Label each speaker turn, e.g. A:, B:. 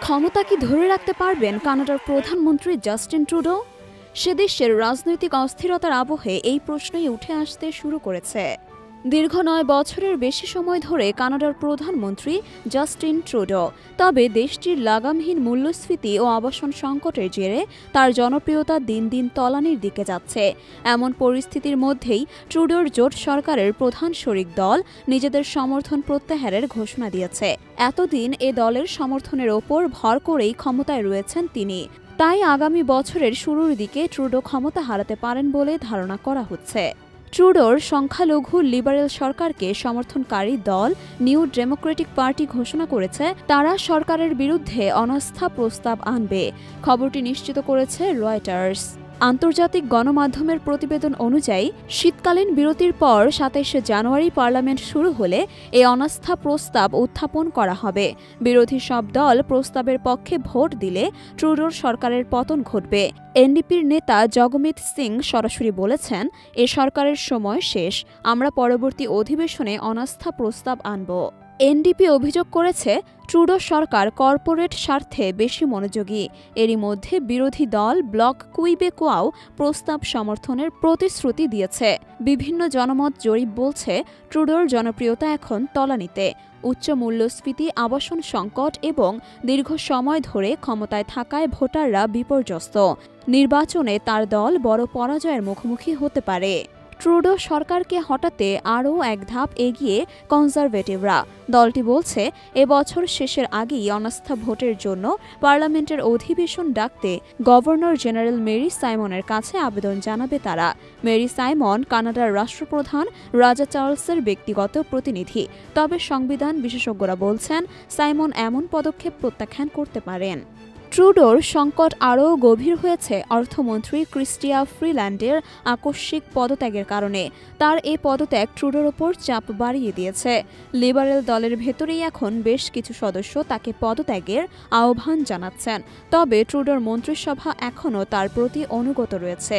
A: ক্ষমতা কি ধরে রাখতে পারবেন কানাডার প্রধানমন্ত্রী জাস্টিন ট্রুডো? সে দেশের রাজনৈতিক অস্থিরতার আবহে এই প্রশ্নই উঠে আসতে শুরু করেছে। দীর্ঘ ৯ বছরের বেশি সময় ধরে কানাডার প্রধানমন্ত্রী জাস্টিন ট্রুডো, তবে দেশটির লাগামহীন মূল্যস্ফীতি ও আবাসন সংকটের জেরে তার জনপ্রিয়তা দিন দিন তলানির দিকে যাচ্ছে। এমন পরিস্থিতির মধ্যেই ট্রুডোর জোট সরকারের প্রধান শরিক দল নিজেদের সমর্থন প্রত্যাহারের ঘোষণা দিয়েছে। এতদিন এ দলের সমর্থনের ওপর ভর করেই ক্ষমতায় রয়েছেন তিনি। তাই আগামী বছরের শুরুর দিকে ট্রুডো ক্ষমতা হারাতে পারেন বলে ধারণা করা হচ্ছে। ট্রুডোর সংখ্যালঘু লিবারেল সরকারকে সমর্থনকারী দল নিউ ডেমোক্রেটিক পার্টি ঘোষণা করেছে তারা সরকারের বিরুদ্ধে অনাস্থা প্রস্তাব আনবে। খবরটি নিশ্চিত করেছে রয়টার্স। আন্তর্জাতিক গণমাধ্যমের প্রতিবেদন অনুযায়ী শীতকালীন বিরতির পর ২৭শে জানুয়ারি পার্লামেন্ট শুরু হলে এই অনাস্থা প্রস্তাব উত্থাপন করা হবে। বিরোধী সব দল প্রস্তাবের পক্ষে ভোট দিলে ট্রুডোর সরকারের পতন ঘটবে। এনডিপির নেতা জগমিত সিং সরাসরি বলেছেন, এ সরকারের সময় শেষ, আমরা পরবর্তী অধিবেশনে অনাস্থা প্রস্তাব আনব। এনডিপি অভিযোগ করেছে ট্রুডো সরকার কর্পোরেট স্বার্থে বেশি মনোযোগী। এরই মধ্যে বিরোধী দল ব্লক কুইবেকোয়াও প্রস্তাব সমর্থনের প্রতিশ্রুতি দিয়েছে। বিভিন্ন জনমত জরিপ বলছে ট্রুডোর জনপ্রিয়তা এখন তলানিতে। উচ্চ মূল্যস্ফীতি, আবাসন সংকট এবং দীর্ঘ সময় ধরে ক্ষমতায় থাকায় ভোটাররা বিপর্যস্ত। নির্বাচনে তার দল বড় পরাজয়ের মুখোমুখি হতে পারে। ট্রুডো সরকারকে হটাতে আরও এক ধাপ এগিয়ে কনজারভেটিভরা। দলটি বলছে এবছর শেষের আগেই অনাস্থা ভোটের জন্য পার্লামেন্টের অধিবেশন ডাকতে গভর্নর জেনারেল মেরি সাইমনের কাছে আবেদন জানাবে তারা। মেরি সাইমন কানাডার রাষ্ট্রপ্রধান রাজা চার্লসের ব্যক্তিগত প্রতিনিধি। তবে সংবিধান বিশেষজ্ঞরা বলছেন সাইমন এমন পদক্ষেপ প্রত্যাখ্যান করতে পারেন। ট্রুডোর সংকট আরও গভীর হয়েছে অর্থমন্ত্রী ক্রিস্টিয়া ফ্রিল্যান্ডের আকস্মিক পদত্যাগের কারণে। তার এই পদত্যাগ ট্রুডোর ওপর চাপ বাড়িয়ে দিয়েছে। লিবারেল দলের ভেতরেই এখন বেশ কিছু সদস্য তাকে পদত্যাগের আহ্বান জানাচ্ছেন। তবে ট্রুডোর মন্ত্রিসভা এখনও তার প্রতি অনুগত রয়েছে।